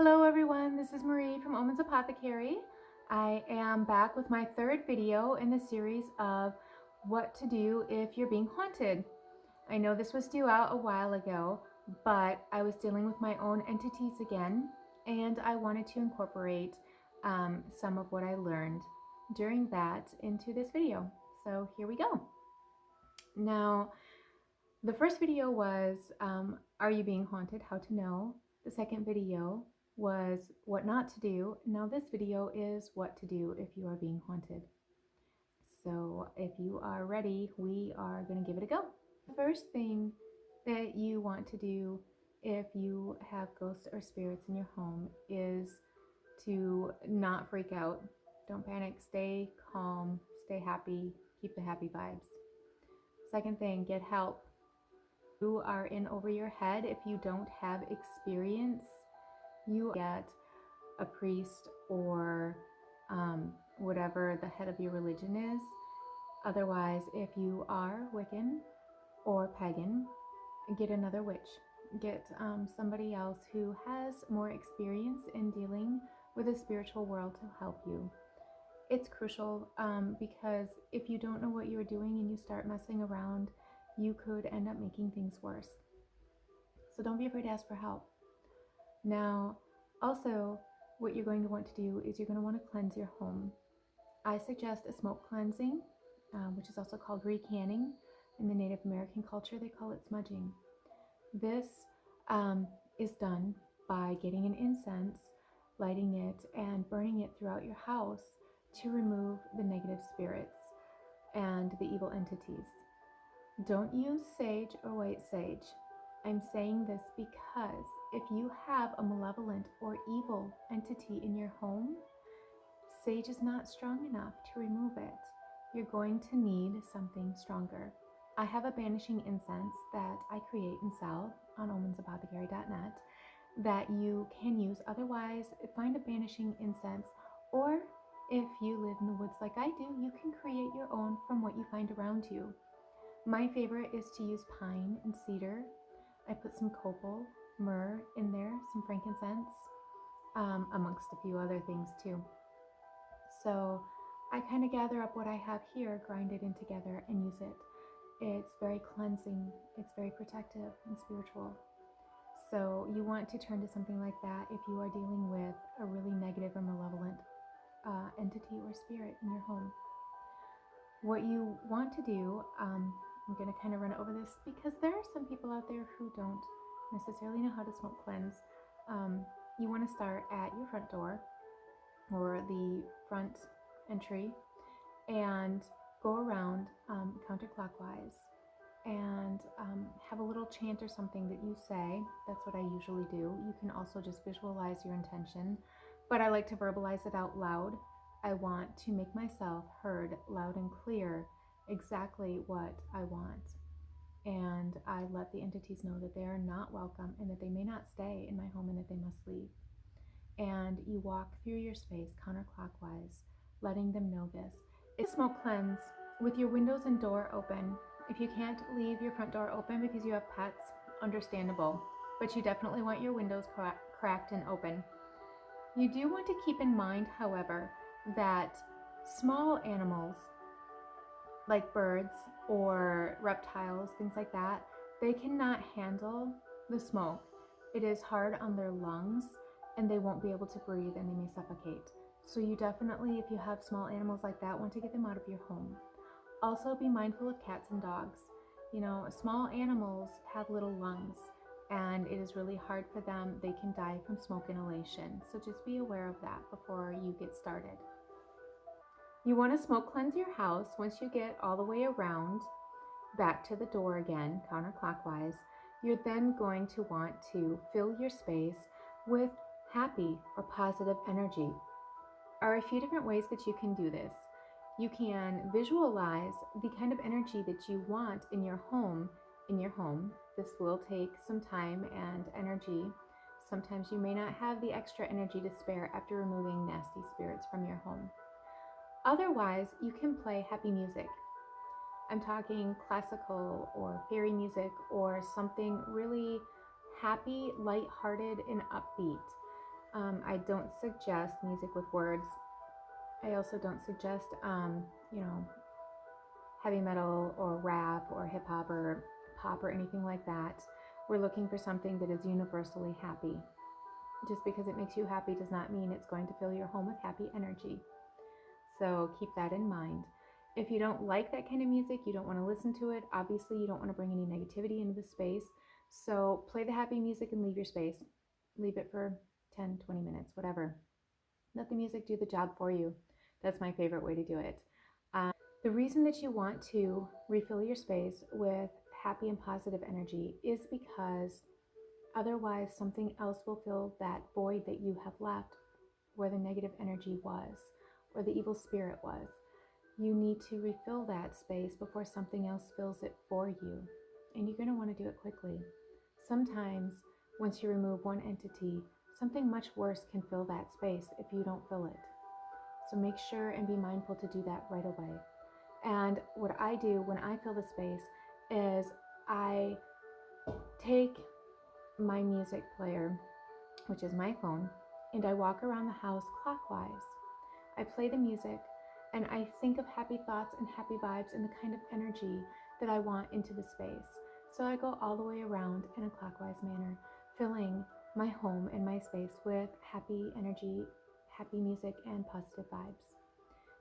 Hello everyone, this is Marie from Omens Apothecary. I am back with my third video in the series of what to do if you're being haunted. I know this was due out a while ago, but I was dealing with my own entities again, and I wanted to incorporate some of what I learned during that into this video. So here we go. Now, the first video was, are you being haunted? How to know. The second video was what not to do. Now this video is what to do if you are being haunted. So if you are ready, we are going to give it a go. The first thing that you want to do if you have ghosts or spirits in your home is to not freak out. Don't panic. Stay calm. Stay happy. Keep the happy vibes. Second thing, get help. You are in over your head. If you don't have experience, you get a priest or whatever the head of your religion is. Otherwise, if you are Wiccan or pagan, get another witch. Get somebody else who has more experience in dealing with the spiritual world to help you. It's crucial because if you don't know what you're doing and you start messing around, you could end up making things worse. So don't be afraid to ask for help. Now, also, what you're going to want to do is you're going to want to cleanse your home. I suggest a smoke cleansing, which is also called recanning. In the Native American culture, they call it smudging. This is done by getting an incense, lighting it, and burning it throughout your house to remove the negative spirits and the evil entities. Don't use sage or white sage. I'm saying this because if you have a malevolent or evil entity in your home, sage is not strong enough to remove it. You're going to need something stronger. I have a banishing incense that I create and sell on omensapothecary.net that you can use. Otherwise, find a banishing incense, or if you live in the woods like I do, you can create your own from what you find around you. My favorite is to use pine and cedar. I put some copal, myrrh in there, some frankincense, amongst a few other things too. So I kind of gather up what I have here, grind it in together, and use it. It's very cleansing, it's very protective and spiritual. So you want to turn to something like that if you are dealing with a really negative or malevolent entity or spirit in your home. What you want to do, I'm going to kind of run over this because there are some people out there who don't necessarily know how to smoke cleanse. You want to start at your front door or the front entry and go around counterclockwise and have a little chant or something that you say. That's what I usually do. You can also just visualize your intention, but I like to verbalize it out loud. I want to make myself heard loud and clear exactly what I want. And I let the entities know that they are not welcome and that they may not stay in my home and that they must leave. And you walk through your space counterclockwise, letting them know this. It's a smoke cleanse with your windows and door open. If you can't leave your front door open because you have pets, understandable, but you definitely want your windows cracked and open. You do want to keep in mind, however, that small animals like birds or reptiles, things like that, they cannot handle the smoke. It is hard on their lungs and they won't be able to breathe and they may suffocate. So you definitely, if you have small animals like that, want to get them out of your home. Also be mindful of cats and dogs. You know, small animals have little lungs and it is really hard for them. They can die from smoke inhalation. So just be aware of that before you get started. You want to smoke cleanse your house. Once you get all the way around back to the door again, counterclockwise, you're then going to want to fill your space with happy or positive energy. There are a few different ways that you can do this. You can visualize the kind of energy that you want in your home. This will take some time and energy. Sometimes you may not have the extra energy to spare after removing nasty spirits from your home. Otherwise, you can play happy music. I'm talking classical or fairy music or something really happy, lighthearted, and upbeat. I don't suggest music with words. I also don't suggest, you know, heavy metal or rap or hip hop or pop or anything like that. We're looking for something that is universally happy. Just because it makes you happy does not mean it's going to fill your home with happy energy. So keep that in mind. If you don't like that kind of music, you don't want to listen to it, obviously you don't want to bring any negativity into the space. So play the happy music and leave your space. Leave it for 10, 20 minutes, whatever. Let the music do the job for you. That's my favorite way to do it. The reason that you want to refill your space with happy and positive energy is because otherwise something else will fill that void that you have left where the negative energy was, where the evil spirit was. You need to refill that space before something else fills it for you. And you're going to want to do it quickly. Sometimes, once you remove one entity, something much worse can fill that space if you don't fill it. So make sure and be mindful to do that right away. And what I do when I fill the space is I take my music player, which is my phone, and I walk around the house clockwise. I play the music and I think of happy thoughts and happy vibes and the kind of energy that I want into the space. So I go all the way around in a clockwise manner, filling my home and my space with happy energy, happy music, and positive vibes.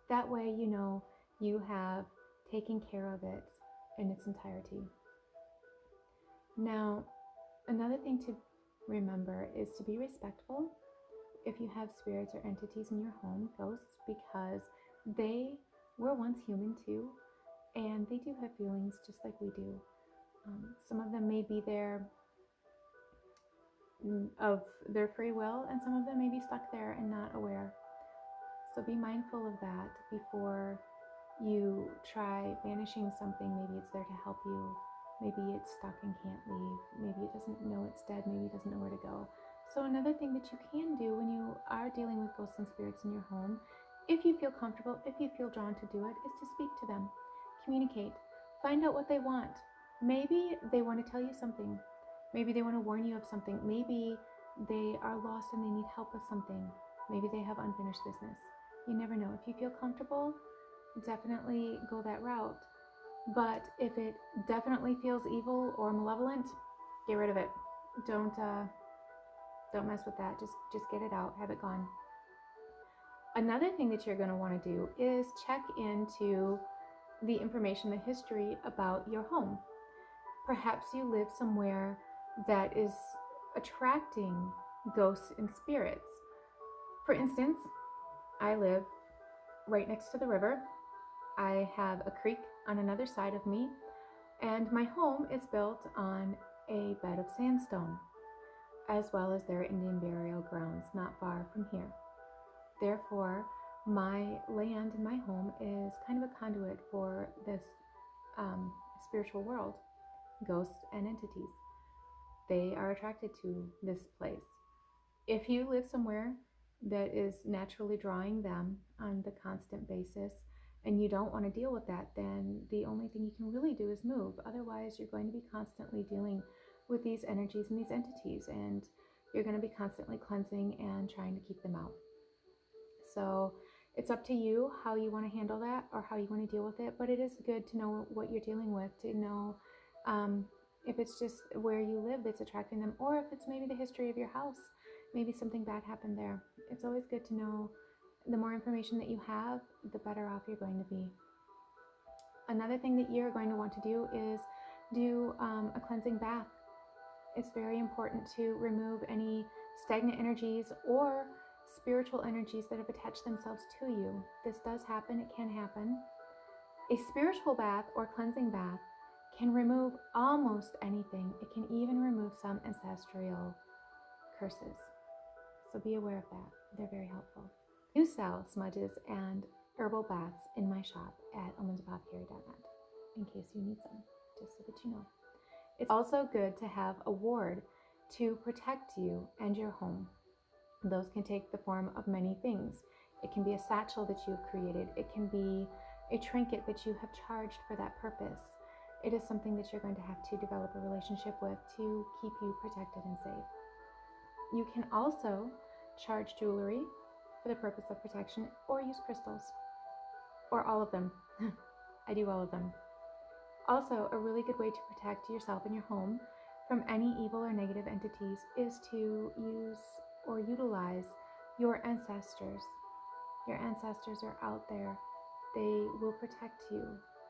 That way, you know you have taken care of it in its entirety. Now, another thing to remember is to be respectful if you have spirits or entities in your home, ghosts, because they were once human too, and they do have feelings just like we do. Some of them may be there of their free will, and some of them may be stuck there and not aware. So be mindful of that before you try banishing something. Maybe it's there to help you. Maybe it's stuck and can't leave. Maybe it doesn't know it's dead. Maybe it doesn't know where to go. So another thing that you can do when you are dealing with ghosts and spirits in your home, if you feel comfortable, if you feel drawn to do it, is to speak to them. Communicate. Find out what they want. Maybe they want to tell you something. Maybe they want to warn you of something. Maybe they are lost and they need help with something. Maybe they have unfinished business. You never know. If you feel comfortable, definitely go that route. But if it definitely feels evil or malevolent, get rid of it. Don't mess with that. Just get it out. Have it gone. Another thing that you're going to want to do is check into the information, the history about your home. Perhaps you live somewhere that is attracting ghosts and spirits. For instance, I live right next to the river. I have a creek on another side of me, and my home is built on a bed of sandstone, as well as their Indian burial grounds not far from here. Therefore, my land and my home is kind of a conduit for this spiritual world, ghosts and entities. They are attracted to this place. If you live somewhere that is naturally drawing them on the constant basis and you don't want to deal with that, then the only thing you can really do is move. Otherwise, you're going to be constantly dealing with these energies and these entities, and you're going to be constantly cleansing and trying to keep them out. So it's up to you how you want to handle that or how you want to deal with it, but it is good to know what you're dealing with, to know if it's just where you live that's attracting them, or if it's maybe the history of your house. Maybe something bad happened there. It's always good to know. The more information that you have, the better off you're going to be. Another thing that you're going to want to do is do a cleansing bath. It's very important to remove any stagnant energies or spiritual energies that have attached themselves to you. This does happen. It can happen. A spiritual bath or cleansing bath can remove almost anything. It can even remove some ancestral curses. So be aware of that. They're very helpful. You sell smudges and herbal baths in my shop at omensapothecary.net in case you need some, just so that you know. It's also good to have a ward to protect you and your home. Those can take the form of many things. It can be a satchel that you've created. It can be a trinket that you have charged for that purpose. It is something that you're going to have to develop a relationship with to keep you protected and safe. You can also charged jewelry for the purpose of protection, or use crystals, or all of them. I do all of them. Also, a really good way to protect yourself and your home from any evil or negative entities is to use or utilize your ancestors. Your ancestors are out there. They will protect you.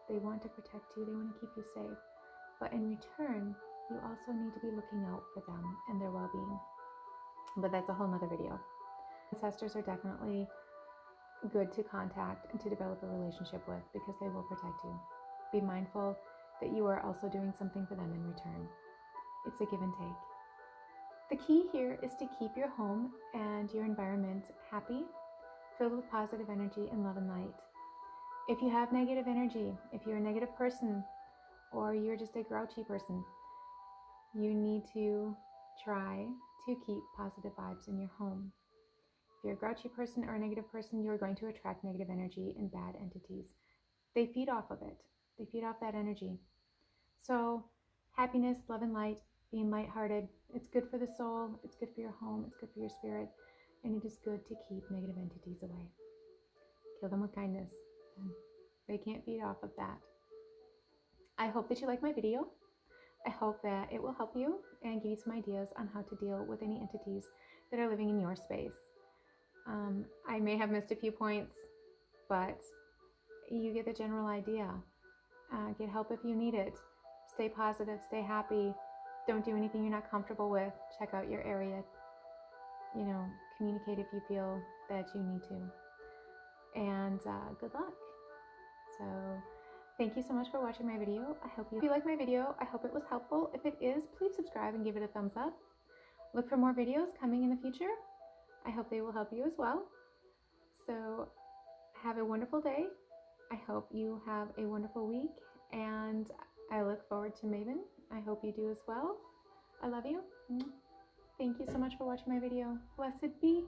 They want to protect you. They want to keep you safe. But in return, you also need to be looking out for them and their well-being. But that's a whole nother video. Ancestors are definitely good to contact and to develop a relationship with because they will protect you. Be mindful that you are also doing something for them in return. It's a give and take. The key here is to keep your home and your environment happy, filled with positive energy and love and light. If you have negative energy, if you're a negative person, or you're just a grouchy person, you need to try to keep positive vibes in your home. If you're a grouchy person or a negative person, you're going to attract negative energy and bad entities. They feed off of it. They feed off that energy. So happiness, love and light, being lighthearted, it's good for the soul, it's good for your home, it's good for your spirit, and it is good to keep negative entities away. Kill them with kindness. They can't feed off of that. I hope that you like my video. I hope that it will help you and give you some ideas on how to deal with any entities that are living in your space. I may have missed a few points, but you get the general idea. Get help if you need it. Stay positive, stay happy. Don't do anything you're not comfortable with. Check out your area. Communicate if you feel that you need to. And good luck. So thank you so much for watching my video. If you like my video, I hope it was helpful. If it is, please subscribe and give it a thumbs up. Look for more videos coming in the future. I hope they will help you as well. So have a wonderful day. I hope you have a wonderful week, and I look forward to Maven. I hope you do as well. I love you. Thank you so much for watching my video. Blessed be.